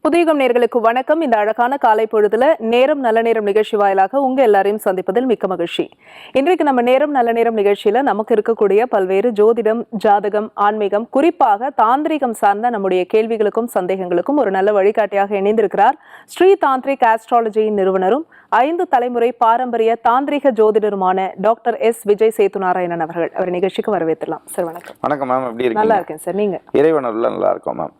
புதியகம் நேர்களுக்கு வணக்கம். இந்த அழகான காலை பொழுதுல நேரம் நல்ல நேரம் நிகழ்ச்சி வாயிலாக உங்க எல்லாரையும் சந்திப்பதில் மிக்க மகிழ்ச்சி. இன்றைக்கு நம்ம நேரம் நல்ல நேரம் நிகழ்ச்சியில நமக்கு இருக்கக்கூடிய பல்வேறு ஜோதிடம், ஜாதகம், ஆன்மீகம், குறிப்பாக தாந்திரிகம் சார்ந்த நம்முடைய கேள்விகளுக்கும் சந்தேகங்களுக்கும் ஒரு நல்ல வழிகாட்டியாக இணைந்திருக்கிறார் ஸ்ரீ தாந்திரிக் ஆஸ்ட்ராலஜியின் நிறுவனரும் 5 தலைமுறை பாரம்பரிய தாந்திரிக ஜோதிடருமான டாக்டர் எஸ் விஜய் சேதுநாராயணன் அவர்கள். அவர் நிகழ்ச்சிக்கு வரவேற்றலாம். சார் வணக்கம். வணக்கம் மேம், எப்படி இருக்கீங்க? நல்லா இருக்கேன் சார். நீங்க? இறைவனருள்ள நல்லா இருக்கோம் மேம்.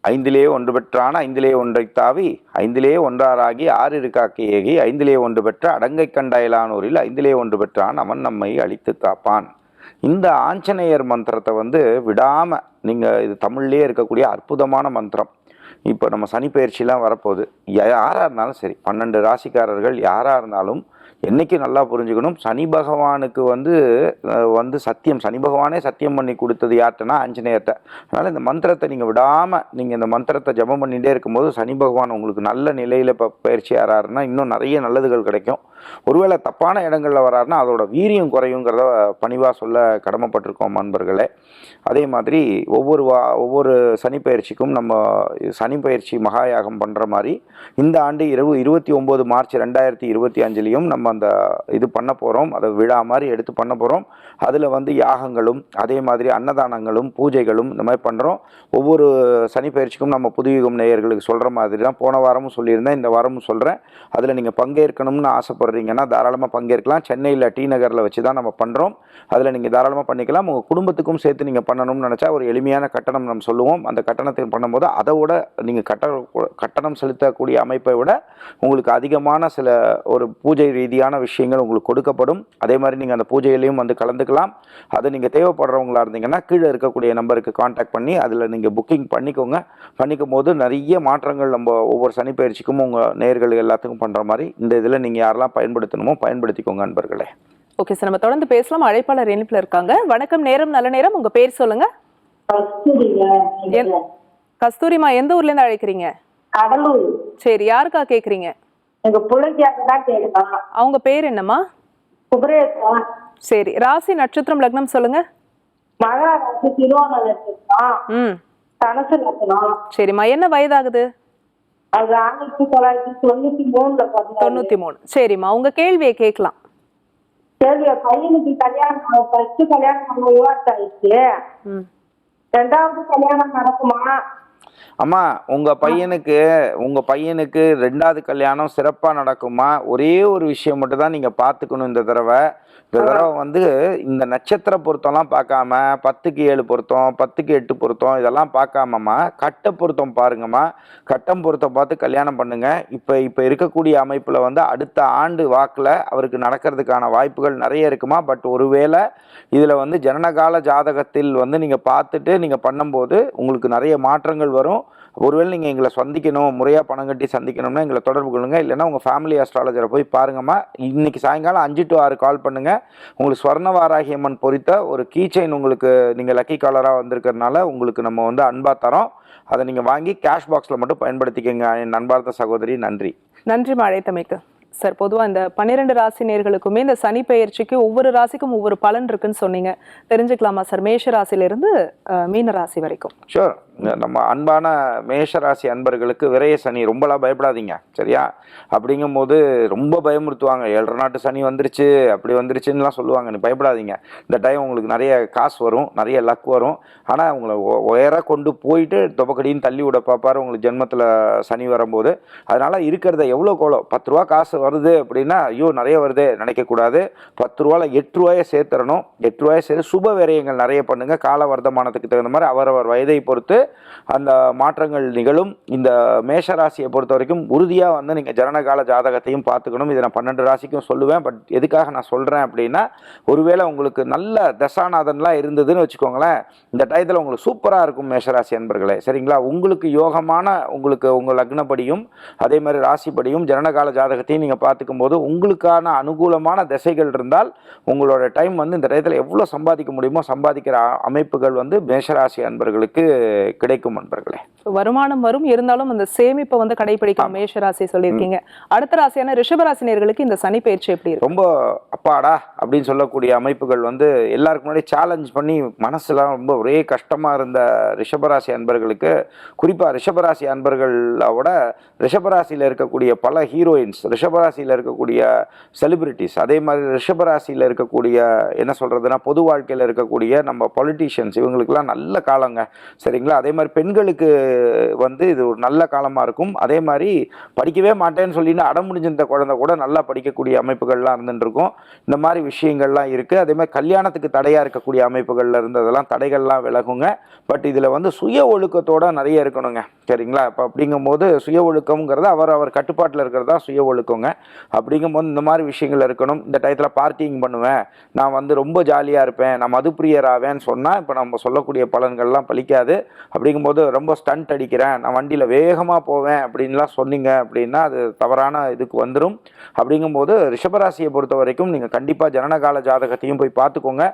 5லே 1 பெற்றான 5லே 1 தாவி 5லே 1 6 இருக்காக்கி ஏகி 5லே 1 பெற்ற அடங்கை கண்டாயிலானூரில் 5லே 1 பெற்றான் அவன் நம்மை அழித்து காப்பான். இந்த ஆஞ்சநேயர் மந்திரத்தை விடாமல் நீங்கள் இது தமிழ்லேயே இருக்கக்கூடிய அற்புதமான மந்திரம். இப்போ நம்ம சனி பயிற்சிலாம் வரப்போகுது. யாராக இருந்தாலும் சரி, 12 ராசிக்காரர்கள் யாராக இருந்தாலும் என்னைக்கு நல்லா புரிஞ்சுக்கணும், சனி பகவானுக்கு சத்தியம், சனி பகவானே சத்தியம் பண்ணி கொடுத்தது யார்கிட்டனா ஆஞ்சநேயர்கிட்ட. அதனால் இந்த மந்திரத்தை நீங்கள் விடாமல் நீங்கள் இந்த மந்திரத்தை ஜபம் பண்ணிகிட்டே இருக்கும்போது சனி பகவான் உங்களுக்கு நல்ல நிலையில் இப்போ பயிற்சி ஆறாருன்னா இன்னும் நிறைய நல்லதுகள் கிடைக்கும். ஒருவேளை தப்பான இடங்களில் வராருன்னா அதோட வீரியம் குறையுங்கிறத பணிவாக சொல்ல கடமைப்பட்டிருக்கோம் நண்பர்களே. அதே மாதிரி ஒவ்வொரு சனி பயிற்சிக்கும் நம்ம சனி பயிற்சி மகாயாகம் பண்ணுற மாதிரி இந்த ஆண்டு 29 மார்ச் 2025 நம்ம அந்த இது பண்ண போகிறோம். அதை விழா மாதிரி எடுத்து பண்ண போகிறோம். அதில் யாகங்களும் அதே மாதிரி அன்னதானங்களும் பூஜைகளும் இந்த மாதிரி பண்ணுறோம். ஒவ்வொரு சனி பயிற்சிக்கும் நம்ம புதுயுகம் நேயர்களுக்கு சொல்கிற மாதிரி தான் போன வாரமும் சொல்லியிருந்தேன், இந்த வாரமும் சொல்கிறேன். அதில் நீங்கள் பங்கேற்கணும்னு ஆசைப்படுறீங்கன்னா தாராளமாக பங்கேற்கலாம். சென்னையில் டி நகரில் வச்சு தான் நம்ம பண்ணுறோம். அதில் நீங்கள் தாராளமாக பண்ணிக்கலாம். உங்கள் குடும்பத்துக்கும் சேர்த்து நீங்கள் பண்ணணும்னு நினச்சா ஒரு எளிமையான கட்டணம் நம்ம சொல்லுவோம். அந்த கட்டணத்தை பண்ணும்போது அதை விட நீங்கள் கட்டணம் செலுத்தக்கூடிய அமைப்பை விட உங்களுக்கு அதிகமான சில ஒரு பூஜை ரீதியான விஷயங்கள் உங்களுக்கு கொடுக்கப்படும். அதே மாதிரி நீங்கள் அந்த பூஜையிலையும் கலந்துக்கலாம். அதை நீங்கள் தேவைப்படுறவங்களா இருந்தீங்கன்னா கீழே இருக்கக்கூடிய நம்பருக்கு கான்டாக்ட் பண்ணி அதில் நீங்கள் புக்கிங் பண்ணிக்கோங்க. பண்ணிக்கும் போது நிறைய மாற்றங்கள் நம்ம ஒவ்வொரு சனி பயிற்சிக்கும் உங்கள் நேயர்கள் எல்லாத்துக்கும் பண்ணுற மாதிரி இந்த இதில் நீங்கள் யாரெல்லாம் பயன்படுத்தணுமோ பயன்படுத்திக்கோங்க நண்பர்களே. ஓகே சார், நம்ம தொடர்ந்து பேசலாம். அழைப்பாளர் இணைப்பில் இருக்காங்க. வணக்கம், நேரம் நல்ல நேரம். உங்க பேர் சொல்லுங்க. கஸ்தூரிமா, எந்த ஊர்ல இருந்து அழைக்கிறீங்க? கடலூர். சரி, யாருக்கா கேக்குறீங்க? எங்க பிள்ளைக்காக தான் கேட்கலாம். அவங்க பேர் என்னம்மா? குபரேசா. சரி, ராசி நட்சத்திரம் லக்னம் சொல்லுங்க. மகா ராசி திருவோண நட்சத்திரம். தனுசு லக்னம். சரிம்மா, என்ன வயதாகுது? அது 1993 93. சரிம்மா, உங்க கேள்வியை கேட்கலாம். கேள்விய பையனுக்கு கல்யாணம், ஃபர்ஸ்ட் கல்யாணம் ஆயிடுச்சு. 2வது கல்யாணம் நடக்குமா? அம்மா, உங்கள் பையனுக்கு 2வது கல்யாணம் சிறப்பாக நடக்குமா? ஒரே ஒரு விஷயம் மட்டும் தான் நீங்கள் பார்த்துக்கணும். இந்த தடவை இந்த நட்சத்திர பொருத்தம்லாம் பார்க்காம 10க்கு 7 பொருத்தம், 10க்கு 8 பொருத்தம் இதெல்லாம் பார்க்காமம்மா கட்ட பொருத்தம் பாருங்கம்மா. கட்டம் பொருத்தம் பார்த்து கல்யாணம் பண்ணுங்க. இப்போ இருக்கக்கூடிய அமைப்பில் அடுத்த ஆண்டு வாக்கில் அவருக்கு நடக்கிறதுக்கான வாய்ப்புகள் நிறைய இருக்குமா. பட் ஒருவேளை இதில் ஜனனகால ஜாதகத்தில் நீங்கள் பார்த்துட்டு நீங்கள் பண்ணும்போது உங்களுக்கு நிறைய மாற்றங்கள் வரும். ஒருவேளை நீங்கள் எங்களை சந்திக்கணும், முறையாக பணம் கட்டி சந்திக்கணும்னா எங்களை தொடர்பு கொள்ளுங்க. இல்லைன்னா உங்கள் ஃபேமிலி ஆஸ்ட்ராலஜரை போய் பாருங்கம்மா. இன்னைக்கு சாயங்காலம் 5 to 6 கால் பண்ணுங்கள். உங்களுக்கு ஸ்வர்ணவாராகி அம்மன் பொறித்த ஒரு கீ செயின் உங்களுக்கு நீங்கள் லக்கி காலராக வந்திருக்கிறதுனால உங்களுக்கு நம்ம அன்பாக தரோம். அதை நீங்கள் வாங்கி கேஷ் பாக்ஸில் மட்டும் பயன்படுத்திக்கங்க என் நண்பார்ந்த சகோதரி. நன்றி. நன்றி அழைத்தமைக்கு. சார், பொதுவாக இந்த 12 ராசி நேர்களுக்குமே இந்த சனி பெயர்ச்சிக்கு ஒவ்வொரு ராசிக்கும் ஒவ்வொரு பலன் இருக்குன்னு சொன்னீங்க. தெரிஞ்சுக்கலாமா சார்? மேஷ ராசியிலிருந்து மீன ராசி வரைக்கும். ஷூர். நம்ம அன்பான மேஷராசி அன்பர்களுக்கு விரைய சனி ரொம்பலாம் பயப்படாதீங்க, சரியா? அப்படிங்கும்போது ரொம்ப பயமுறுத்துவாங்க. 7.5 நாட்டு சனி வந்துருச்சு, அப்படி வந்துருச்சுன்னுலாம் சொல்லுவாங்க. நீ பயப்படாதீங்க. இந்த டைம் உங்களுக்கு நிறைய காசு வரும், நிறைய லக் வரும். ஆனால் உங்களை உயராக கொண்டு போயிட்டு தொப்பக்கடின்னு தள்ளி விட பார்ப்பாரு உங்களுக்கு ஜென்மத்தில் சனி வரும்போது. அதனால் இருக்கிறத எவ்வளோ கோலோ 10 ரூபா காசு வருது அப்படின்னா ஐயோ நிறைய வருது நினைக்கக்கூடாது. 10 ரூபாயில் 8 ரூபாயை சேர்த்துறணும். 8 ரூபாயை சேர்த்து சுப விரயங்கள் நிறைய பண்ணுங்கள். கால வர்த்தமானத்துக்கு தகுந்த மாதிரி அவரவர் வயதை பொறுத்து அந்த மாற்றங்கள் நிகழும். இந்த மேஷராசியை பொறுத்த வரைக்கும் உறுதியாக நீங்கள் ஜனனகால ஜாதகத்தையும் பார்த்துக்கணும். இதை நான் 12 ராசிக்கும் சொல்லுவேன். பட் எதுக்காக நான் சொல்கிறேன் அப்படின்னா, ஒருவேளை உங்களுக்கு நல்ல தசாநாதன்லாம் இருந்ததுன்னு வச்சுக்கோங்களேன், இந்த டயத்தில் உங்களுக்கு சூப்பராக இருக்கும் மேஷராசி அன்பர்களே, சரிங்களா? உங்களுக்கு யோகமான உங்கள் லக்னப்படியும் அதே மாதிரி ராசிப்படியும் ஜனனகால ஜாதகத்தையும் நீங்கள் பார்த்துக்கும் போது உங்களுக்கான அனுகூலமான திசைகள் இருந்தால் உங்களோட டைம் இந்த டயத்தில் எவ்வளோ சம்பாதிக்க முடியுமோ சம்பாதிக்கிற அமைப்புகள் மேஷராசி அன்பர்களுக்கு கிடைக்கும் நண்பர்களே. வருமானம் வரும், இருந்தாலும் அந்த சேமிப்பை வந்து கடைபிடிக்கணும் மேஷராசி சொல்லியிருக்கீங்க. அடுத்த ராசியான ரிஷபராசினியர்களுக்கு இந்த சனி பயிற்சி எப்படி இருக்கு? ரொம்ப அப்பாடா அப்படின்னு சொல்லக்கூடிய அமைப்புகள் வந்து எல்லாருக்கு முன்னாடி சேலஞ்ச் பண்ணி மனசுலாம் ரொம்ப ஒரே கஷ்டமாக இருந்த ரிஷபராசி அன்பர்களுக்கு, குறிப்பாக ரிஷபராசி அன்பர்களோட ரிஷபராசியில் இருக்கக்கூடிய பல ஹீரோயின்ஸ், ரிஷபராசியில் இருக்கக்கூடிய செலிபிரிட்டிஸ், அதே மாதிரி ரிஷபராசியில் இருக்கக்கூடிய என்ன சொல்கிறதுனா பொது வாழ்க்கையில் இருக்கக்கூடிய நம்ம பொலிட்டீஷியன்ஸ், இவங்களுக்கெல்லாம் நல்ல காலங்க. சரிங்களா? அதே மாதிரி பெண்களுக்கு வந்து இது ஒரு நல்ல காலமாக இருக்கும். அதே மாதிரி படிக்கவே மாட்டேன்னு சொல்லிட்டு அடம் முடிஞ்சிருந்த குழந்தை கூட நல்லா படிக்கக்கூடிய அமைப்புகள்லாம் இருந்துட்டு இருக்கும். இந்த மாதிரி விஷயங்கள்லாம் இருக்குது. அதே மாதிரி கல்யாணத்துக்கு தடையாக இருக்கக்கூடிய அமைப்புகளில் இருந்ததெல்லாம் தடைகள்லாம் விலகுங்க. பட் இதில் வந்து சுய ஒழுக்கத்தோடு நிறைய இருக்கணுங்க. சரிங்களா? இப்போ அப்படிங்கும்போது சுய ஒழுக்கம்ங்கிறது அவர் கட்டுப்பாட்டில் இருக்கிறது தான் சுய ஒழுக்கங்க. அப்படிங்கும்போது இந்த மாதிரி விஷயங்கள் இருக்கணும். இந்த டயத்தில் பார்ட்டிங் பண்ணுவேன், நான் வந்து ரொம்ப ஜாலியாக இருப்பேன், நான் மதுப்பிரியர் ஆவேன்னு சொன்னால் இப்போ நம்ம சொல்லக்கூடிய பலன்கள்லாம் பலிக்காது. அப்படிங்கும்போது ரொம்ப ஸ்டண்ட் அடிக்கிறேன், நான் வண்டியில் வேகமாக போவேன் அப்படின்லாம் சொன்னீங்க அப்படின்னா அது தவறான இதுக்கு வந்துடும். அப்படிங்கும்போது ரிஷபராசியை பொறுத்த வரைக்கும் நீங்கள் கண்டிப்பாக ஜனனகால ஜாதகத்தையும் போய் பார்த்துக்கோங்க.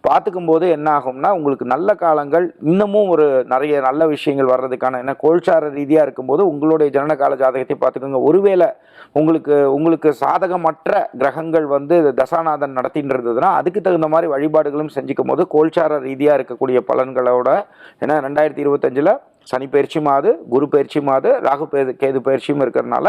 பார்த்துக்கும்போது என்ன ஆகும்னா உங்களுக்கு நல்ல காலங்கள் இன்னமும் ஒரு நிறைய நல்ல விஷயங்கள் வர்றதுக்கான என்ன கோல்சார ரீதியாக இருக்கும்போது உங்களுடைய ஜனனகால ஜாதகத்தை பார்த்துக்கோங்க. ஒருவேளை உங்களுக்கு சாதகமற்ற கிரகங்கள் வந்து தசாநாதன் நடத்தின்னு இருந்ததுன்னா அதுக்கு தகுந்த மாதிரி வழிபாடுகளும் செஞ்சுக்கும் போது கோல்சார ரீதியாக இருக்கக்கூடிய பலன்களோட, ஏன்னா 2025 சனி பயிற்சி மாது, குரு பயிற்சி மாது, ராகு கேது பயிற்சியும் இருக்கிறதுனால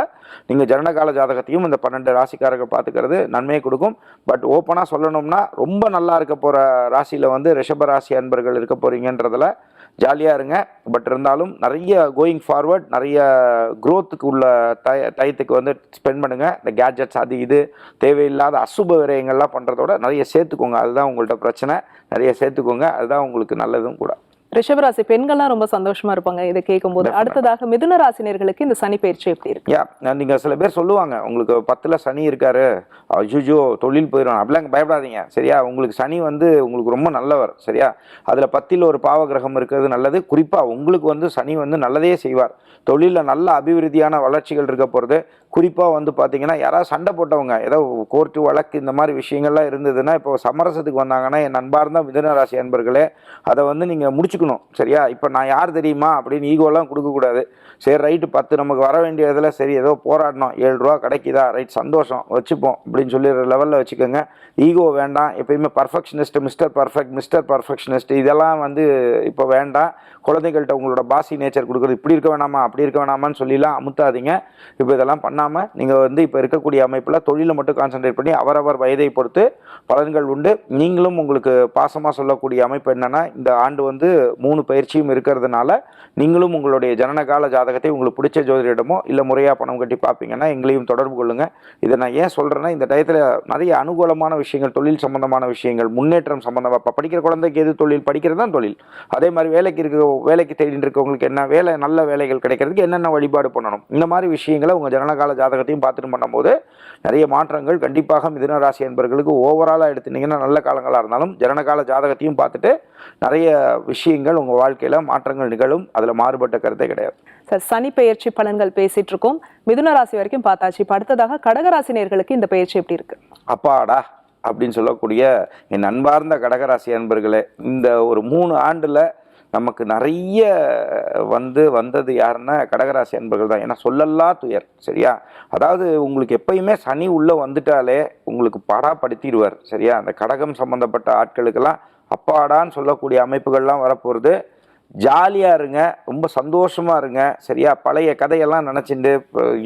நீங்கள் ஜனனகால ஜாதகத்தையும் இந்த 12 ராசிக்காரர்கள் பார்த்துக்கிறது நன்மையை கொடுக்கும். பட் ஓப்பனாக சொல்லணும்னா ரொம்ப நல்லா இருக்க போகிற ராசியில் வந்து ரிஷபராசி அன்பர்கள் இருக்க போகிறீங்கன்றதில் ஜாலியாக இருங்க. பட் இருந்தாலும் நிறைய கோயிங் ஃபார்வர்ட், நிறைய க்ரோத்துக்கு உள்ள டயத்துக்கு வந்து ஸ்பெண்ட் பண்ணுங்கள். இந்த கேட்ஜெட்ஸ் அது இது தேவையில்லாத அசுப விரயங்கள்லாம் பண்ணுறதோட நிறைய சேர்த்துக்கோங்க. அதுதான் உங்கள்கிட்ட பிரச்சனை. நிறைய சேர்த்துக்கோங்க, அதுதான் உங்களுக்கு நல்லதும் கூட. ரிஷபராசி பெண்கள்லாம் ரொம்ப சந்தோஷமா இருப்பாங்க இதை கேட்கும்போது. அடுத்ததாக மிதுன ராசினியர்களுக்கு இந்த சனி பயிற்சி எப்படி இருக்கு? நீங்க சில பேர் சொல்லுவாங்க உங்களுக்கு 10ல் சனி இருக்காரு, அஜுஜோ தொழில் போயிடும், அப்படிலாம் பயப்படாதீங்க. சரியா? உங்களுக்கு சனி வந்து உங்களுக்கு ரொம்ப நல்லவர். சரியா? அதுல 10ல் ஒரு பாவ கிரகம் இருக்கிறது நல்லது. குறிப்பா உங்களுக்கு வந்து சனி வந்து நல்லதே செய்வார். தொழிலில் நல்ல அபிவிருத்தியான வளர்ச்சிகள் இருக்க போகிறது. குறிப்பாக வந்து பார்த்தீங்கன்னா யாராவது சண்டை போட்டவங்க, ஏதோ கோர்ட்டு வழக்கு இந்த மாதிரி விஷயங்கள்லாம் இருந்ததுன்னா இப்போ சமரசத்துக்கு வந்தாங்கன்னா என் நண்பார்ந்த மிதுன ராசி அன்பர்களே அதை வந்து நீங்கள் முடிச்சுக்கணும். சரியா? இப்போ நான் யார் தெரியுமா அப்படின்னு ஈகோலாம் கொடுக்கக்கூடாது. சரி ரைட்டு 10 நமக்கு வர வேண்டியதில் சரி ஏதோ போராடணும், 7 ரூபா கிடைக்குதா, ரைட் சந்தோஷம் வச்சுப்போம் அப்படின்னு சொல்லி லெவலில் வச்சுக்கோங்க. ஈகோ வேண்டாம். எப்பயுமே பர்ஃபெக்ஷனிஸ்ட், மிஸ்டர் பர்ஃபெக்ஷனிஸ்ட் இதெல்லாம் வந்து இப்போ வேண்டாம். குழந்தைகள்கிட்ட உங்களோட பாசி நேச்சர் கொடுக்குறது, இப்படி இருக்க வேணாமா அப்படி இருக்க வேணாமான்னு சொல்லிலாம் அமுத்தாதீங்க. இப்போ இதெல்லாம் பண்ணாமல் நீங்கள் வந்து இப்போ இருக்கக்கூடிய அமைப்பில் தொழிலை மட்டும் கான்சென்ட்ரேட் பண்ணி அவரவர் வயதை பொறுத்து பலன்கள் உண்டு. நீங்களும் உங்களுக்கு பாசமாக சொல்லக்கூடிய அமைப்பு என்னென்னா இந்த ஆண்டு வந்து 3 பயிற்சியும் இருக்கிறதுனால நீங்களும் உங்களுடைய ஜனனகால ஜாதகத்தை உங்களுக்கு பிடிச்ச ஜோதிடமோ இல்லை முறையாக பணம் கட்டி பார்ப்பீங்கன்னா எங்களையும் தொடர்பு கொள்ளுங்கள். இதை நான் ஏன் சொல்கிறேன்னா இந்த டயத்தில் நிறைய அனுகூலமான விஷயங்கள், தொழில் சம்பந்தமான விஷயங்கள், முன்னேற்றம் சம்பந்தமாக. இப்போ படிக்கிற குழந்தைக்கு எது தொழில், படிக்கிறது தான் தொழில். அதே மாதிரி வேலைக்கு தேடிட்டு இருக்கவங்களுக்கு என்ன வேலை, நல்ல வேலைகள் கிடைக்கிறதுக்கு என்னென்ன வழிபாடு பண்ணணும், இந்த மாதிரி விஷயங்களை உங்கள் ஜனனகால ஜாதகத்தையும் பார்த்துட்டு பண்ணும்போது நிறைய மாற்றங்கள் கண்டிப்பாக மிதுன ராசி என்பவர்களுக்கு ஓவராலாக எடுத்துட்டீங்கன்னா நல்ல காலங்களாக இருந்தாலும் ஜனனகால ஜாதகத்தையும் பார்த்துட்டு நிறைய விஷயங்கள் உங்கள் வாழ்க்கையில் மாற்றங்கள் நிகழும். அதில் மாறுபட்ட கருத்தே கிடையாது. சார், சனி பெயர்ச்சி பலன்கள் பேசிட்டு இருக்கோம். மிதுன ராசி வரைக்கும் பார்த்தாச்சு. இப்போ அடுத்ததாக கடகராசி நேயர்களுக்கு இந்த பெயர்ச்சி எப்படி இருக்கு? அப்பாடா அப்படின்னு சொல்லக்கூடிய என் அன்பார்ந்த கடகராசி அன்பர்களே, இந்த ஒரு 3 ஆண்டில் நமக்கு நிறைய வந்தது யாருன்னா கடகராசி அன்பர்கள் தான். ஏன்னா சொல்லல்லா துயர். சரியா? அதாவது உங்களுக்கு எப்பயுமே சனி உள்ளே வந்துட்டாலே உங்களுக்கு பாடாப்படுத்திடுவார். சரியா? அந்த கடகம் சம்மந்தப்பட்ட ஆட்களுக்கெல்லாம் அப்பாடான்னு சொல்லக்கூடிய அமைப்புகள்லாம் வரப்போகிறது. ஜாலியாக இருங்க, ரொம்ப சந்தோஷமாக இருங்க. சரியா? பழைய கதையெல்லாம் நினச்சிட்டு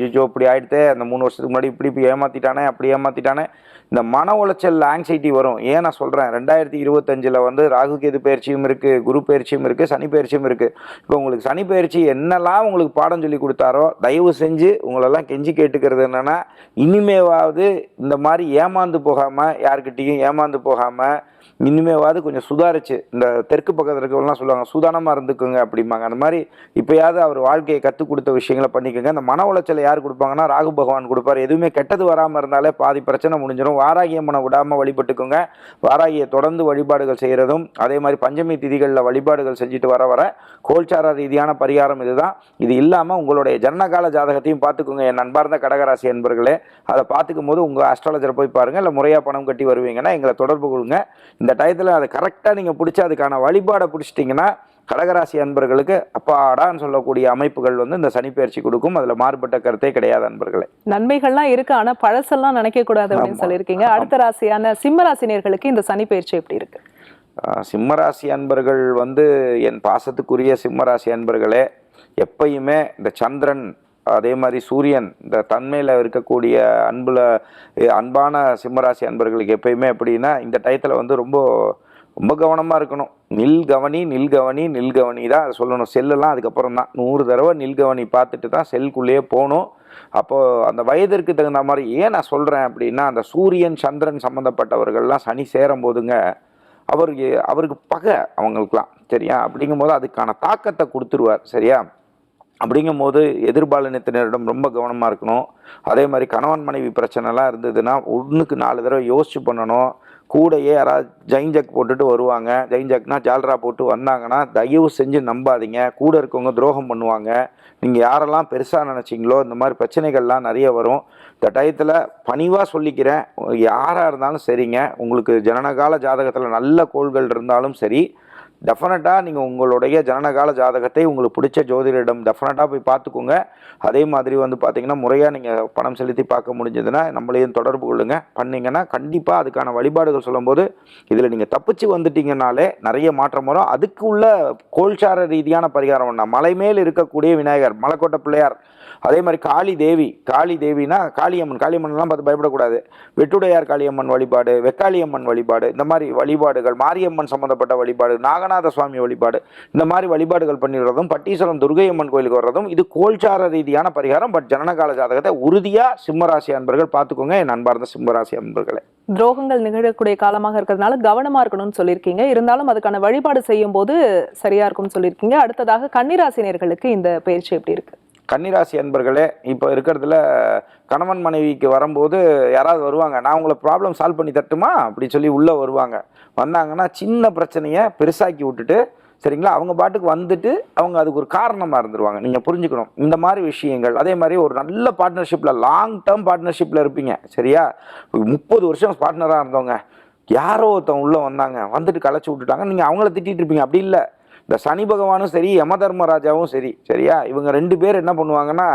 ஐயோ இப்படி ஆகிடுதே, அந்த 3 வருஷத்துக்கு முன்னாடி இப்படி ஏமாற்றிட்டானே அப்படி ஏமாற்றிட்டானே, இந்த மன உளைச்சல் ஆங்ஸைட்டி வரும். ஏன் நான் சொல்கிறேன், 2025 வந்து ராகு கேது பயிற்சியும் இருக்குது, குரு பயிற்சியும் இருக்குது, சனி பயிற்சியும் இருக்குது. இப்போ உங்களுக்கு சனி பயிற்சி என்னெல்லாம் உங்களுக்கு பாடம் சொல்லி கொடுத்தாரோ தயவு செஞ்சு உங்களெல்லாம் கெஞ்சி கேட்டுக்கிறது என்னென்னா இனிமேவாவது இந்த மாதிரி ஏமாந்து போகாமல், யார்கிட்டையும் ஏமாந்து போகாமல் இனிமேவாவது கொஞ்சம் சுதாரிச்சு, இந்த தெற்கு பக்கத்தில் இருக்கவங்கலாம் சொல்லுவாங்க சூதானமாக இருந்துக்குங்க அப்படிம்பாங்க. அந்த மாதிரி இப்போயாவது அவர் வாழ்க்கையை கற்றுக் கொடுத்த விஷயங்களை பண்ணிக்கோங்க. இந்த மன உளைச்சலை யார் கொடுப்பாங்கன்னா ராகு பகவான் கொடுப்பார். எதுவுமே கெட்டது வராமல் இருந்தாலே பாதி பிரச்சனை முடிஞ்சிடும். வாராகிய மன விடாமல் வழிபட்டுக்கோங்க. வாராகியை தொடர்ந்து வழிபாடுகள் செய்கிறதும் அதே மாதிரி பஞ்சமி திதிகளில் வழிபாடுகள் செஞ்சுட்டு வர கோல்சார ரீதியான பரிகாரம் இதுதான். இது இல்லாமல் உங்களுடைய ஜனனகால ஜாதகத்தையும் பார்த்துக்கோங்க என் நண்பார்ந்த கடகராசி என்பர்களே. அதை பார்த்துக்கும் போது உங்கள் அஸ்ட்ராலஜரை போய் பாருங்கள். இல்லை முறையாக பணம் கட்டி வருவீங்கன்னா எங்களை தொடர்பு கொள்ளுங்க. இந்த டயத்தில் அதை கரெக்டாக நீங்கள் பிடிச்சி அதுக்கான வழிபாடை பிடிச்சிட்டிங்கன்னா கடகராசி அன்பர்களுக்கு அப்பாடான்னு சொல்லக்கூடிய அமைப்புகள் வந்து இந்த சனிப்பெயர்ச்சி கொடுக்கும். அதில் மாறுபட்ட கருத்தே கிடையாது அன்பர்களே. நன்மைகள்லாம் இருக்கு, ஆனா பழசெல்லாம் நினைக்க கூடாது அப்படின்னு சொல்லியிருக்கீங்க. அடுத்த ராசியான சிம்ம ராசினியர்களுக்கு இந்த சனி பயிற்சி எப்படி இருக்கு? சிம்மராசி அன்பர்கள் வந்து என் பாசத்துக்குரிய சிம்மராசி அன்பர்களே, எப்பயுமே இந்த சந்திரன் அதே மாதிரி சூரியன் இந்த தன்மையில் இருக்கக்கூடிய அன்பான சிம்மராசி அன்பர்களுக்கு எப்பயுமே எப்படின்னா இந்த டயத்தில் வந்து ரொம்ப ரொம்ப கவனமாக இருக்கணும். நில்கவனி தான் சொல்லணும். செல்லெல்லாம் அதுக்கப்புறம் தான் 100 தடவை நில்கவனி பார்த்துட்டு தான் செல்குள்ளேயே போகணும். அப்போது அந்த வயதிற்கு தகுந்த மாதிரி ஏன் நான் சொல்கிறேன் அப்படின்னா, அந்த சூரியன் சந்திரன் சம்மந்தப்பட்டவர்கள்லாம் சனி சேரும் போதுங்க அவருக்கு பகை அவங்களுக்குலாம், சரியா? அப்படிங்கும்போது அதுக்கான தாக்கத்தை கொடுத்துருவார், சரியா? அப்படிங்கும்போது எதிர்பாலினத்தினரிடம் ரொம்ப கவனமாக இருக்கணும். அதே மாதிரி கணவன் மனைவி பிரச்சனைலாம் இருந்ததுன்னா 1க்கு 4 தடவை யோசிச்சு பண்ணணும். கூடையே யாராவது ஜெயின்ஜக் போட்டுட்டு வருவாங்க, ஜெயின்ஜக்னா ஜால்ரா போட்டு வந்தாங்கன்னா தயவு செஞ்சு நம்பாதீங்க. கூட இருக்கவங்க துரோகம் பண்ணுவாங்க. நீங்கள் யாரெல்லாம் பெருசாக நினச்சிங்களோ இந்த மாதிரி பிரச்சனைகள்லாம் நிறைய வரும். இந்த டயத்தில் பணிவாக சொல்லிக்கிறேன், யாராக இருந்தாலும் சரிங்க, உங்களுக்கு ஜனனகால ஜாதகத்தில் நல்ல கோள்கள் இருந்தாலும் சரி, டெஃபினட்டாக நீங்கள் உங்களுடைய ஜனனகால ஜாதகத்தை உங்களுக்கு பிடிச்ச ஜோதிடரிடம் டெஃபினட்டாக போய் பார்த்துக்கோங்க. அதே மாதிரி வந்து பார்த்தீங்கன்னா முறையாக நீங்கள் பணம் செலுத்தி பார்க்க முடிஞ்சதுன்னா நம்மளையும் தொடர்பு கொள்ளுங்க. பண்ணிங்கன்னா கண்டிப்பாக அதுக்கான வழிபாடுகள் சொல்லும்போது இதில் நீங்கள் தப்பிச்சு வந்துட்டீங்கனாலே நிறைய மாற்றம் வரும். அதுக்கு உள்ள கோல்சார ரீதியான பரிகாரம் ஒன்றா மலை மேல் இருக்கக்கூடிய விநாயகர், மலைக்கோட்டை பிள்ளையார், அதே மாதிரி காளி தேவினா காளியம்மன்லாம் பார்த்து பயப்படக்கூடாது. வெட்டுடையார் காளியம்மன் வழிபாடு, வெக்காளியம்மன் வழிபாடு, இந்த மாதிரி வழிபாடுகள், மாரியம்மன் சம்மந்தப்பட்ட வழிபாடு, நாகநாத சுவாமி வழிபாடு, இந்த மாதிரி வழிபாடுகள் பண்ணிடுறதும், பட்டீஸ்வரம் துர்கையம்மன் கோயிலுக்கு வர்றதும் இது கோல்சார ரீதியான பரிகாரம். பட் ஜனனகால ஜாதகத்தை உறுதியாக சிம்மராசி அன்பர்கள் பார்த்துக்கோங்க. என் அன்பார்ந்த சிம்மராசி அன்பர்களே, துரோகங்கள் நிகழக்கூடிய காலமாக இருக்கிறதுனால கவனமா இருக்கணும்னு சொல்லியிருக்கீங்க. இருந்தாலும் அதுக்கான வழிபாடு செய்யும் போது சரியா இருக்கும்னு சொல்லியிருக்கீங்க. அடுத்ததாக கன்னிராசினியர்களுக்கு இந்த பயிற்சி எப்படி இருக்கு? கன்னிராசி அன்பர்களே, இப்போ இருக்கிறதுல கணவன் மனைவிக்கு வரும்போது யாராவது வருவாங்க, நான் உங்களை ப்ராப்ளம் சால்வ் பண்ணி தட்டுமா அப்படி சொல்லி உள்ளே வருவாங்க. வந்தாங்கன்னா சின்ன பிரச்சனையை பெருசாக்கி விட்டுட்டு, சரிங்களா, அவங்க பாட்டுக்கு வந்துட்டு அவங்க அதுக்கு ஒரு காரணமாக இருந்துருவாங்க. நீங்கள் புரிஞ்சுக்கணும் இந்த மாதிரி விஷயங்கள். அதே மாதிரி ஒரு நல்ல பார்ட்னர்ஷிப்பில், லாங் டேர்ம் பார்ட்னர்ஷிப்பில் இருப்பீங்க, சரியா? 30 வருஷம் பார்ட்னராக இருந்தவங்க யாரோ ஒருத்தவங்க உள்ளே வந்தாங்க, வந்துட்டு கலைச்சி விட்டுட்டாங்க, நீங்கள் அவங்கள திட்டிகிட்டு இருப்பீங்க. அப்படி இல்லை, இந்த சனி பகவானும் சரி யம தர்மராஜாவும் சரி, சரியா, இவங்க 2 பேர் என்ன பண்ணுவாங்கன்னா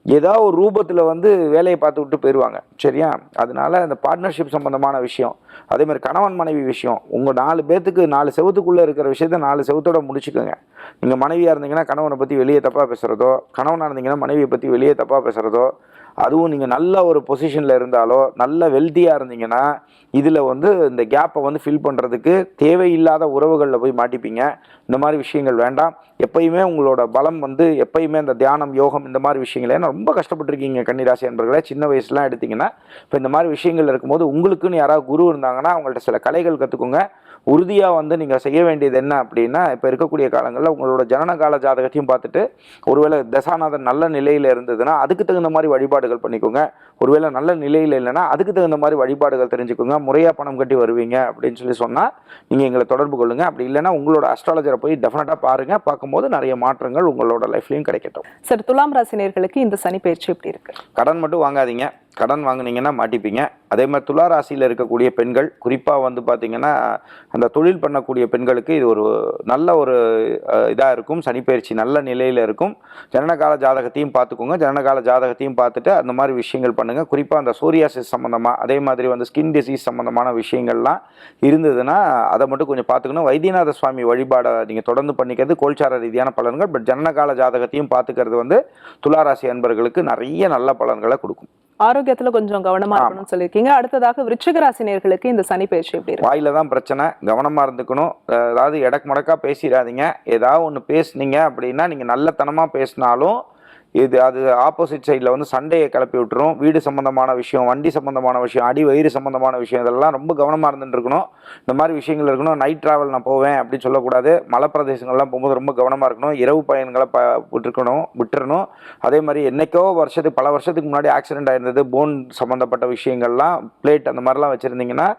ஏதாவது ஒரு ரூபத்தில் வந்து வேலையை பார்த்து விட்டு போயிடுவாங்க, சரியா? அதனால இந்த பார்ட்னர்ஷிப் சம்மந்தமான விஷயம், அதே மாதிரி கணவன் மனைவி விஷயம், உங்கள் 4 பேர்த்துக்கு 4 செவத்துக்குள்ளே இருக்கிற விஷயத்த 4 செவத்தோட முடிச்சுக்கோங்க. நீங்கள் மனைவியாக இருந்தீங்கன்னா கணவனை பற்றி வெளியே தப்பாக பேசுகிறதோ, கணவனாக இருந்தீங்கன்னா மனைவியை பற்றி வெளியே தப்பாக பேசுகிறதோ, அதுவும் நீங்கள் நல்ல ஒரு பொசிஷனில் இருந்தாலோ நல்ல வெல்த்தியாக இருந்தீங்கன்னா இதில் வந்து இந்த கேப்பை வந்து ஃபில் பண்ணுறதுக்கு தேவையில்லாத உறவுகளில் போய் மாட்டிப்பீங்க. இந்த மாதிரி விஷயங்கள் வேண்டாம். எப்பயுமே உங்களோட பலம் வந்து எப்பயுமே இந்த தியானம், யோகம், இந்த மாதிரி விஷயங்களே ரொம்ப கஷ்டப்பட்டுருக்கீங்க கன்னிராசி அன்பர்களே. சின்ன வயசுலாம் எடுத்திங்கன்னா இப்போ இந்த மாதிரி விஷயங்கள் இருக்கும்போது உங்களுக்குன்னு யாராவது குரு இருந்தாங்கன்னா அவங்கள்ட்ட சில கலைகள் கற்றுக்கோங்க. உறுதியாக வந்து நீங்கள் செய்ய வேண்டியது என்ன அப்படின்னா, இப்போ இருக்கக்கூடிய காலங்களில் உங்களோட ஜனனகால ஜாதகத்தையும் பார்த்துட்டு ஒருவேளை தசாநாதன் நல்ல நிலையில் இருந்ததுன்னா அதுக்கு தகுந்த மாதிரி வழிபாடுகள் பண்ணிக்கோங்க. ஒருவேளை நல்ல நிலையில் இல்லைன்னா அதுக்கு தகுந்த மாதிரி வழிபாடுகள் தெரிஞ்சுக்கோங்க. முறையாக பணம் கட்டி வருவீங்க அப்படின்னு சொன்னால் நீங்கள் எங்களை தொடர்பு கொள்ளுங்கள். அப்படி இல்லைன்னா உங்களோட அஸ்ட்ராலஜரை போய் டெஃபினட்டாக பாருங்கள். பார்க்கும்போது நிறைய மாற்றங்கள் உங்களோட லைஃப்லையும் கிடைக்கட்டும். சார், துலாம் ராசினியர்களுக்கு இந்த சனி பயிற்சி எப்படி இருக்கு? கடன் மட்டும் வாங்காதீங்க. கடன் வாங்கினீங்கன்னா மாட்டிப்பீங்க. அதே மாதிரி துலா ராசியில் இருக்கக்கூடிய பெண்கள், குறிப்பாக வந்து பார்த்திங்கன்னா அந்த தொழில் பண்ணக்கூடிய பெண்களுக்கு இது ஒரு நல்ல ஒரு இதாக இருக்கும். சனிப்பயிற்சி நல்ல நிலையில் இருக்கும். ஜனனகால ஜாதகத்தையும் பார்த்துக்கோங்க. ஜனனகால ஜாதகத்தையும் பார்த்துட்டு அந்த மாதிரி விஷயங்கள் பண்ணுங்கள். குறிப்பாக அந்த சோரியாசிஸ் சம்மந்தமாக, அதே மாதிரி வந்து ஸ்கின் டிசீஸ் சம்மந்தமான விஷயங்கள்லாம் இருந்ததுன்னா அதை மட்டும் கொஞ்சம் பார்த்துக்கணும். வைத்தியநாத சுவாமி வழிபாடை நீங்கள் தொடர்ந்து பண்ணிக்கிறது கோல்சார ரீதியான பலன்கள். பட் ஜனனகால ஜாதகத்தையும் பார்த்துக்கிறது வந்து துளாராசி அன்பர்களுக்கு நிறைய நல்ல பலன்களை கொடுக்கும். ஆரோக்கியத்துல கொஞ்சம் கவனமா இருக்கணும்னு சொல்லியிருக்கீங்க. அடுத்ததாக விருச்சிக ராசினியர்களுக்கு இந்த சனி பயிற்சி எப்படி இருக்கு? வாயில தான் பிரச்சனை, கவனமா இருந்துக்கணும். அதாவது எடக்கு மடக்கா பேசிடாதீங்க. ஏதாவது ஒன்று பேசுனீங்க அப்படின்னா நீங்க நல்லத்தனமா பேசினாலும் அது ஆப்போசிட் சைடில் வந்து சண்டையை கிளப்பி விட்டுரும். வீடு சம்மந்தமான விஷயம், வண்டி சம்மந்தமான விஷயம், அடி வயிறு சம்மந்தமான விஷயம், இதெல்லாம் ரொம்ப கவனமாக இருந்துட்டு இருக்கணும். இந்த மாதிரி விஷயங்கள் இருக்கணும். நைட் ட்ராவல் நான் போவேன் அப்படின்னு சொல்லக்கூடாது. மலை பிரதேசங்கள்லாம் போகும்போது ரொம்ப கவனமாக இருக்கணும். இரவு பயன்களை விட்டுறணும். அதே மாதிரி என்னைக்கோ பல வருஷத்துக்கு முன்னாடி ஆக்சிடென்ட் ஆயிருந்தது, போன் சம்மந்தப்பட்ட விஷயங்கள்லாம், பிளேட் அந்த மாதிரிலாம் வச்சுருந்தீங்கன்னா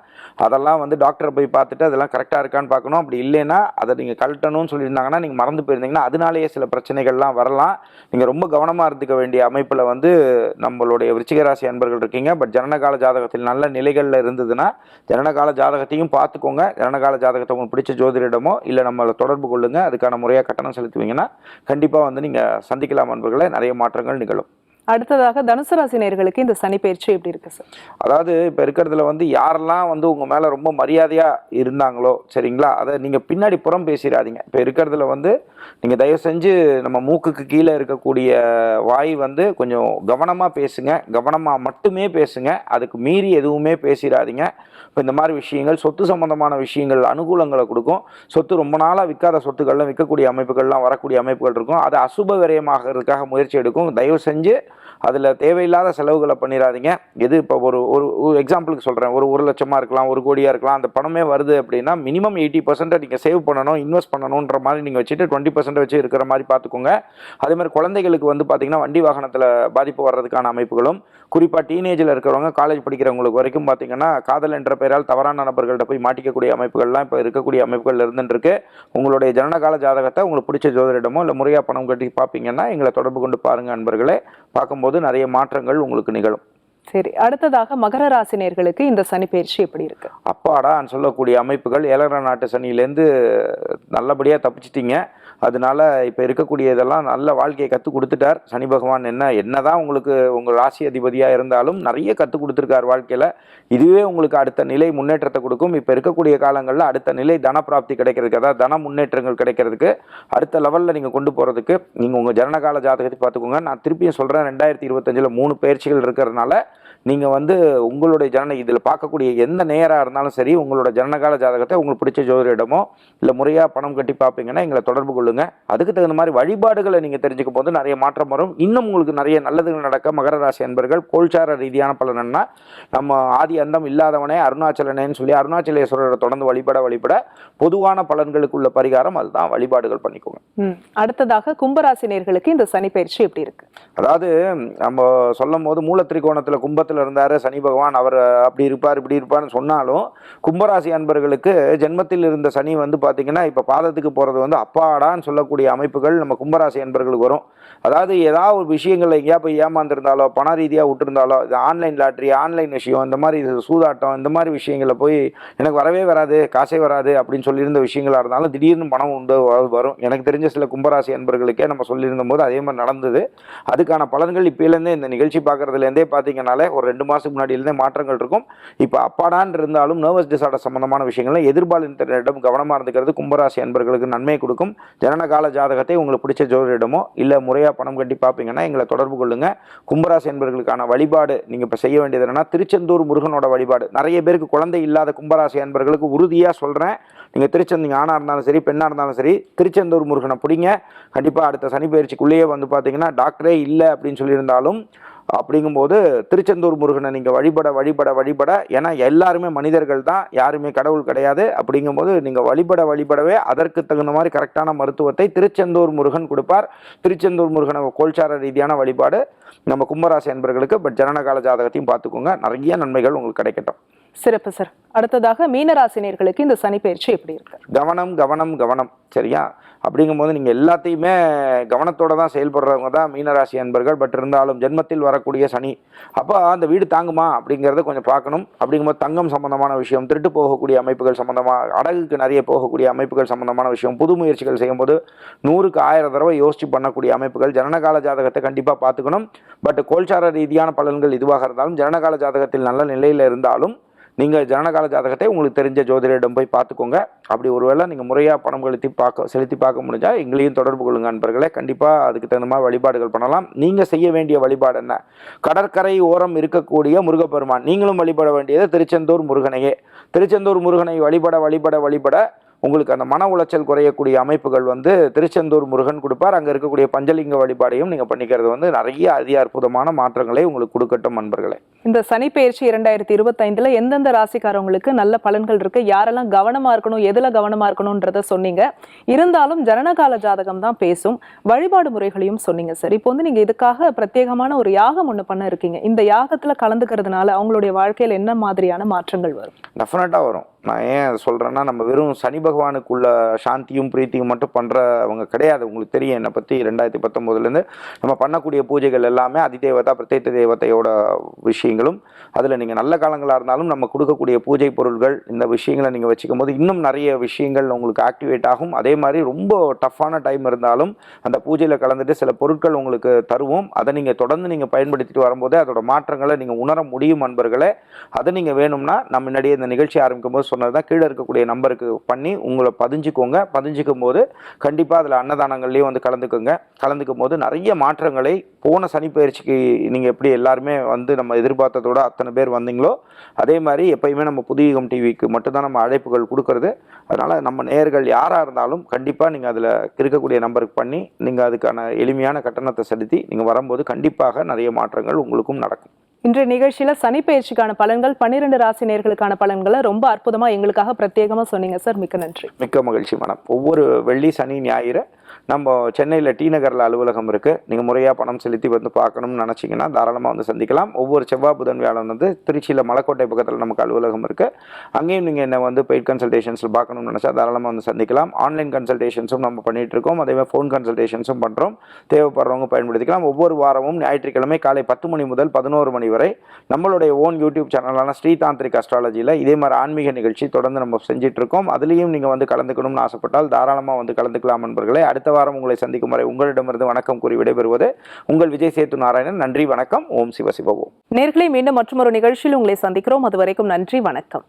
அதெல்லாம் வந்து டாக்டரை போய் பார்த்துட்டு அதெல்லாம் கரெக்டாக இருக்கான்னு பார்க்கணும். அப்படி இல்லைன்னா அதை நீங்கள் கழட்டணும்னு சொல்லியிருந்தாங்கன்னா நீங்கள் மறந்து போயிருந்தீங்கன்னா அதனாலேயே சில பிரச்சனைகள்லாம் வரலாம். நீங்கள் ரொம்ப கவனமாக இருந்துக்க வேண்டிய அமைப்பில் வந்து நம்மளுடைய விருச்சிக ராசி அன்பர்கள் இருக்கீங்க. பட் ஜனனகால ஜாதகத்தில் நல்ல நிலைகளில் இருந்ததுன்னா ஜனனகால ஜாதகத்தையும் பார்த்துக்கோங்க. ஜனனகால ஜாதகத்தை உங்களுக்கு பிடிச்ச ஜோதிடமோ இல்லை நம்மளை தொடர்பு கொள்ளுங்க. அதுக்கான முறையாக கட்டணம் செலுத்துவீங்கன்னா கண்டிப்பாக வந்து நீங்கள் சந்திக்கலாம் அன்பர்களே. நிறைய மாற்றங்கள் நிகழும். அடுத்ததாக தனுசு ராசி நேயர்களுக்கு இந்த சனி பயிற்சி எப்படி இருக்கு சார்? அதாவது இப்போ இருக்கிறதுல வந்து யாரெல்லாம் வந்து உங்கள் மேலே ரொம்ப மரியாதையாக இருந்தாங்களோ சரிங்களா, அதை நீங்கள் பின்னாடி புறம் பேசிடாதீங்க. இப்போ இருக்கிறதுல வந்து நீங்கள் தயவு செஞ்சு நம்ம மூக்குக்கு கீழே இருக்கக்கூடிய வாய் வந்து கொஞ்சம் கவனமாக பேசுங்க. கவனமாக மட்டுமே பேசுங்க. அதுக்கு மீறி எதுவுமே பேசிடாதீங்க. இப்போ இந்த மாதிரி விஷயங்கள் சொத்து சம்பந்தமான விஷயங்கள் அனுகூலங்களை கொடுக்கும். சொத்து ரொம்ப நாளாக விற்காத சொத்துக்கள்லாம் விற்கக்கூடிய அமைப்புகள்லாம் வரக்கூடிய அமைப்புகள் இருக்கும். அது அசுப விரயமாகிறதுக்காக முயற்சி எடுக்கும். தயவு செஞ்சு அதில் தேவையில்லாத செலவுகளை பண்ணிடாதீங்க. எது இப்போ ஒரு எக்ஸாம்பிளுக்கு சொல்கிறேன், ஒரு 1 லட்சமாக இருக்கலாம், 1 கோடியாக இருக்கலாம். அந்த பணமே வருது அப்படின்னா மினிமம் 80% நீங்கள் சேவ் பண்ணணும், இன்வெஸ்ட் பண்ணணுன்ற மாதிரி நீங்கள் வச்சுட்டு 20% வச்சு இருக்கிற மாதிரி பார்த்துக்கோங்க. அதே மாதிரி குழந்தைகளுக்கு வந்து பார்த்திங்கன்னா வண்டி வாகனத்தில் பாதிப்பு வர்றதுக்கான அமைப்புகளும், குறிப்பாக டீனேஜில் இருக்கிறவங்க காலேஜ் படிக்கிறவங்களுக்கு வரைக்கும் பார்த்திங்கன்னா காதல் என்ற பெயரால் தவறான நபர்கள்ட்ட போய் மாட்டிக்கக்கூடிய அமைப்புகள்லாம் இப்போ இருக்கக்கூடிய அமைப்புகள் இருந்துருக்கு. உங்களுடைய ஜனனகால ஜாதகத்தை உங்களுக்கு பிடிச்ச ஜோதிடமோ இல்லை முறையாக பணம் கட்டி பார்ப்பீங்கன்னா எங்களை தொடர்பு கொண்டு பாருங்கள் அன்பர்களே. பார்க்கும்போது நிறைய மாற்றங்கள் உங்களுக்கு நிகழும். சரி, அடுத்ததாக மகர ராசி நேயர்களுக்கு இந்த சனி பயிற்சி எப்படி இருக்கு? அப்பாடான்னு சொல்லக்கூடிய அமைப்புகள் 7 நாட்டு சனியிலேருந்து நல்லபடியாக தப்பிச்சிட்டிங்க. அதனால இப்போ இருக்கக்கூடிய இதெல்லாம் நல்ல வாழ்க்கையை கற்றுக் கொடுத்துட்டார் சனி பகவான். என்னதான் உங்களுக்கு உங்கள் ராசி அதிபதியாக இருந்தாலும் நிறைய கற்றுக் கொடுத்துருக்கார் வாழ்க்கையில். இதுவே உங்களுக்கு அடுத்த நிலை முன்னேற்றத்தை கொடுக்கும். இப்போ இருக்கக்கூடிய காலங்களில் அடுத்த நிலை தன பிராப்தி கிடைக்கிறதுக்கு, அதாவது தன முன்னேற்றங்கள் கிடைக்கிறதுக்கு, அடுத்த லெவலில் நீங்கள் கொண்டு போகிறதுக்கு நீங்கள் உங்கள் ஜனனகால ஜாதகத்தை பார்த்துக்கோங்க. நான் திருப்பியும் சொல்கிறேன், 2025 3 பயிற்சிகள் இருக்கிறதுனால நீங்கள் வந்து உங்களுடைய இதில் பார்க்கக்கூடிய எந்த நேராக இருந்தாலும் சரி உங்களோட ஜனனகால ஜாதகத்தை உங்களுக்கு பிடிச்ச ஜோதிடமோ இல்லை முறையாக பணம் கட்டி பார்ப்பீங்கன்னா எங்களை தொடர்பு கொள்ளுங்க. அதுக்கு தகுந்த மாதிரி வழிபாடுகளை நீங்கள் தெரிஞ்சுக்கும் போது நிறைய மாற்றம் வரும். இன்னும் உங்களுக்கு நிறைய நல்லதுகள் நடக்க மகர ராசி அன்பர்கள் கோல்சார ரீதியான பலன்னா நம்ம ஆதி அந்தம் இல்லாதவனே அருணாச்சலனேன்னு சொல்லி அருணாச்சலேஸ்வரரை தொடர்ந்து வழிபட பொதுவான பலன்களுக்குள்ள பரிகாரம் அதுதான். வழிபாடுகள் பண்ணிக்கோங்க. அடுத்ததாக கும்பராசி நேயர்களுக்கு இந்த சனி பயிற்சி எப்படி இருக்கு? அதாவது நம்ம சொல்லும் போது மூல திரிகோணத்தில் கும்பத்தில் இருந்தாரு சனி பகவான், அவர் அப்படி இருப்பார் இப்படி இருப்பார்னு சொன்னாலும் கும்பராசி அன்பர்களுக்கு ஜென்மத்தில் இருந்த சனி வந்து பார்த்தீங்கன்னா இப்போ பாதத்துக்கு போகிறது வந்து அப்பாடான்னு சொல்லக்கூடிய அமைப்புகள் நம்ம கும்பராசி அன்பர்களுக்கு வரும். அதாவது ஏதாவது ஒரு விஷயங்கள் எங்கேயா போய் ஏமாந்துருந்தாலோ பண ரீதியாக விட்டுருந்தாலோ, இது ஆன்லைன் லாட்ரி, ஆன்லைன் விஷயம், இந்த மாதிரி சூதாட்டம், இந்த மாதிரி விஷயங்களை போய் எனக்கு வரவே வராது, காசே வராது அப்படின்னு சொல்லியிருந்த விஷயங்களாக இருந்தாலும் திடீர்னு பணம் உண்டு வரும். எனக்கு தெரிஞ்ச சில கும்பராசி அன்பர்களுக்கே நம்ம சொல்லியிருந்த போது அதே மாதிரி நடந்தது. அதுக்கான பலன்கள் இப்போலேருந்தே இந்த நிகழ்ச்சி பார்க்குறதுலேருந்தே பார்த்தீங்கன்னாலே ஒரு 2 மாதத்துக்கு முன்னாடியிலேருந்தே மாற்றங்கள் இருக்கும். இப்போ அப்பாடான் இருந்தாலும் நர்வஸ் டிசார்டர் சம்பந்தமான விஷயங்கள்ல எதிர்பாலினத்தினரிடம் கவனமாக இருந்துக்கிறது கும்பராசி அன்பர்களுக்கு நன்மை கொடுக்கும். ஜனனகால ஜாதகத்தை உங்களுக்கு பிடிச்ச ஜோதிடமோ இல்லை முறையாக பணம் கட்டி பார்ப்பீங்கன்னா எங்களை தொடர்பு கொள்ளுங்க. கும்பராசி அன்பர்களுக்கான வழிபாடு நீங்கள் இப்போ செய்ய வேண்டியது என்னன்னா திருச்செந்தூர் முருகனோட வழிபாடு. நிறைய பேருக்கு குழந்தை இல்லாத கும்பராசி அன்பர்களுக்கு உறுதியாக சொல்கிறேன், நீங்கள் திருச்செந்தூர் ஆணாக இருந்தாலும் சரி பெண்ணாக இருந்தாலும் சரி திருச்செந்தூர் முருகனை பிடிங்க. கண்டிப்பாக அடுத்த சனி பயிற்சிக்குள்ளேயே வந்து பார்த்தீங்கன்னா டாக்டரே இல்லை அப்படின்னு சொல்லியிருந்தாலும் அப்படிங்கும்போது திருச்செந்தூர் முருகனை நீங்கள் வழிபட, ஏன்னா எல்லாருமே மனிதர்கள் தான், யாருமே கடவுள் கிடையாது. அப்படிங்கும்போது நீங்கள் வழிபடவே அதற்கு தகுந்த மாதிரி கரெக்டான மருத்துவத்தை திருச்செந்தூர் முருகன் கொடுப்பார். திருச்செந்தூர் முருகனை கோல்சார ரீதியான வழிபாடு நம்ம கும்பராசி அன்பர்களுக்கு. பட் ஜனனகால ஜாதகத்தையும் பார்த்துக்கோங்க, நிறைய நன்மைகள் உங்களுக்கு கிடைக்கட்டும். சிறப்பு சார். அடுத்ததாக மீனராசினியர்களுக்கு இந்த சனி பயிற்சி எப்படி இருக்கு? கவனம் சரியா? அப்படிங்கும்போது நீங்கள் எல்லாத்தையுமே கவனத்தோடு தான் செயல்படுறவங்க தான் மீனராசி அன்பர்கள். பட் இருந்தாலும் ஜென்மத்தில் வரக்கூடிய சனி அப்போ அந்த வீடு தாங்குமா அப்படிங்கிறத கொஞ்சம் பார்க்கணும். அப்படிங்கும்போது தங்கம் சம்பந்தமான விஷயம், திருட்டு போகக்கூடிய அமைப்புகள் சம்பந்தமாக, அடகுக்கு நிறைய போகக்கூடிய அமைப்புகள் சம்பந்தமான விஷயம், புது முயற்சிகள் செய்யும்போது 100க்கு 1000 தடவை யோசிச்சு பண்ணக்கூடிய அமைப்புகள். ஜனனகால ஜாதகத்தை கண்டிப்பாக பார்த்துக்கணும். பட் கோல்சார ரீதியான பலன்கள் இதுவாக இருந்தாலும் ஜனனகால ஜாதகத்தில் நல்ல நிலையில் இருந்தாலும் நீங்கள் ஜனனகால ஜாதகத்தை உங்களுக்கு தெரிஞ்ச ஜோதிடரிடம் போய் பார்த்துக்கோங்க. அப்படி ஒருவேளை நீங்கள் முறையாக பணம் செலுத்தி பார்க்க முடிஞ்சால் எங்களையும் தொடர்பு கொள்ளுங்க அன்பர்களே. கண்டிப்பாக அதுக்கு தகுந்த மாதிரி வழிபாடுகள் பண்ணலாம். நீங்கள் செய்ய வேண்டிய வழிபாடு என்ன? கடற்கரை ஓரம் இருக்கக்கூடிய முருகப்பெருமான். நீங்களும் வழிபட வேண்டியது திருச்செந்தூர் முருகனையே. திருச்செந்தூர் முருகனை வழிபட உங்களுக்கு அந்த மன உளைச்சல் குறையக்கூடிய அமைப்புகள் வந்து திருச்செந்தூர் முருகன் கொடுப்பார். அங்கே இருக்கக்கூடிய பஞ்சலிங்க வழிபாடையும் நீங்கள் பண்ணிக்கிறது வந்து நிறைய அற்புதமான மாற்றங்களை உங்களுக்கு கொடுக்கட்டும் அன்பர்களே. இந்த சனி பயிற்சி 2025 எந்தெந்த ராசிக்காரங்களுக்கு நல்ல பலன்கள் இருக்கு, யாரெல்லாம் கவனமா இருக்கணும், எதுல கவனமா இருக்கணும்ன்றத சொன்னீங்க. இருந்தாலும் ஜனனகால ஜாதகம் தான் பேசும், வழிபாடு முறைகளையும் சொன்னீங்க சார். இப்போ வந்து நீங்க இதுக்காக பிரத்யேகமான ஒரு யாகம் ஒண்ணு பண்ண இருக்கீங்க. இந்த யாகத்துல கலந்துக்கிறதுனால அவங்களுடைய வாழ்க்கையில என்ன மாதிரியான மாற்றங்கள் வரும்? டெஃபினட்டாக வரும். நான் ஏன் அதை சொல்கிறேன்னா, நம்ம வெறும் சனி பகவானுக்குள்ள சாந்தியும் பிரீத்தியும் மட்டும் பண்ணுறவங்க கிடையாது. உங்களுக்கு தெரியும் என்னை பற்றி 2019 நம்ம பண்ணக்கூடிய பூஜைகள் எல்லாமே அதிதேவதா பிரத்யேக தேவதையோட விஷயங்களும், அதில் நீங்கள் நல்ல காலங்களாக இருந்தாலும் நம்ம கொடுக்கக்கூடிய பூஜை பொருள்கள் இந்த விஷயங்களை நீங்கள் வச்சுக்கும் போது இன்னும் நிறைய விஷயங்கள் உங்களுக்கு ஆக்டிவேட் ஆகும். அதே மாதிரி ரொம்ப டஃப்பான டைம் இருந்தாலும் அந்த பூஜையில் கலந்துட்டு சில பொருட்கள் உங்களுக்கு தருவோம். அதை நீங்கள் தொடர்ந்து நீங்கள் பயன்படுத்திட்டு வரும்போது அதோட மாற்றங்களை நீங்கள் உணர முடியும் நண்பர்களே. அதை நீங்கள் வேணும்னா நம்ம முன்னாடியே இந்த நிகழ்ச்சி ஆரம்பிக்கும் போது சொன்னது தான், கீழே இருக்கக்கூடிய நம்பருக்கு பண்ணி உங்களை பதிஞ்சுக்கோங்க. பதிஞ்சிக்கும் போது கண்டிப்பாக அதில் அன்னதானங்கள்லேயும் வந்து கலந்துக்கும் போது நிறைய மாற்றங்களை போன சனி பயிற்சிக்கு நீங்கள் எப்படி எல்லாருமே வந்து நம்ம எதிர்பார்த்ததோட அத்தனை பேர் வந்தீங்களோ அதே மாதிரி எப்பயுமே நம்ம புதியுகம் டிவிக்கு மட்டும்தான் நம்ம அழைப்புகள் கொடுக்கறது. அதனால் நம்ம நேயர்கள் யாராக இருந்தாலும் கண்டிப்பாக நீங்கள் அதில் இருக்கக்கூடிய நம்பருக்கு பண்ணி நீங்கள் அதுக்கான எளிமையான கட்டணத்தை செலுத்தி நீங்கள் வரும்போது கண்டிப்பாக நிறைய மாற்றங்கள் உங்களுக்கும் நடக்கும். இன்றைய நிகழ்ச்சியில சனி பயிற்சிக்கான பலன்கள் 12 ராசி நேயர்களுக்கான பலன்களை ரொம்ப அற்புதமா எங்களுக்காக பிரத்யேகமா சொன்னீங்க சார். மிக்க நன்றி. மிக்க மகிழ்ச்சி மேடம். ஒவ்வொரு வெள்ளி சனி ஞாயிறு நம்ம சென்னையில் டி நகரில் அலுவலகம் இருக்குது. நீங்கள் முறையாக பணம் செலுத்தி வந்து பார்க்கணும்னு நினச்சிங்கன்னா தாராளமாக வந்து சந்திக்கலாம். ஒவ்வொரு செவ்வாய் புதன் வியாழன் வந்து திருச்சியில் மலைக்கோட்டை பக்கத்தில் நமக்கு அலுவலகம் இருக்குது. அங்கேயும் நீங்கள் என்ன வந்து பெய்ட் கன்சல்டேஷன்ஸில் பார்க்கணும்னு நினச்சா தாராளமாக வந்து சந்திக்கலாம். ஆன்லைன் கன்சல்டேஷன்ஸும் நம்ம பண்ணிகிட்டு இருக்கோம். அதேமாதிரி ஃபோன் கன்சல்டேஷன்ஸும் பண்ணுறோம். தேவைப்படுறவங்க பயன்படுத்திக்கலாம். ஒவ்வொரு வாரமும் ஞாயிற்றுக்கிழமை காலை 10 மணி முதல் 11 மணி வரை நம்மளுடைய ஓன் யூடியூப் சேனலான ஸ்ரீதாந்திரிக் அஸ்ட்ராலஜியில் இதே மாதிரி ஆன்மீக நிகழ்ச்சி தொடர்ந்து நம்ம செஞ்சிட்ருக்கோம். அதுலேயும் நீங்கள் வந்து கலந்துக்கணும்னு ஆசைப்பட்டால் தாராளமாக வந்து கலந்துக்கலாம் நண்பர்களே. அடுத்த வாரம் உங்களை சந்திக்கும் வரை உங்களிடமிருந்து வணக்கம் கூறி விடைபெறுவது உங்கள் விஜய் சேத்து நாராயணன். நன்றி, வணக்கம். ஓம் சிவ சிவ ஓம். நேயர்களே, மீண்டும் மற்றொரு நிகழ்ச்சியில் உங்களை சந்திக்கிறோம். அதுவரைக்கும் நன்றி, வணக்கம்.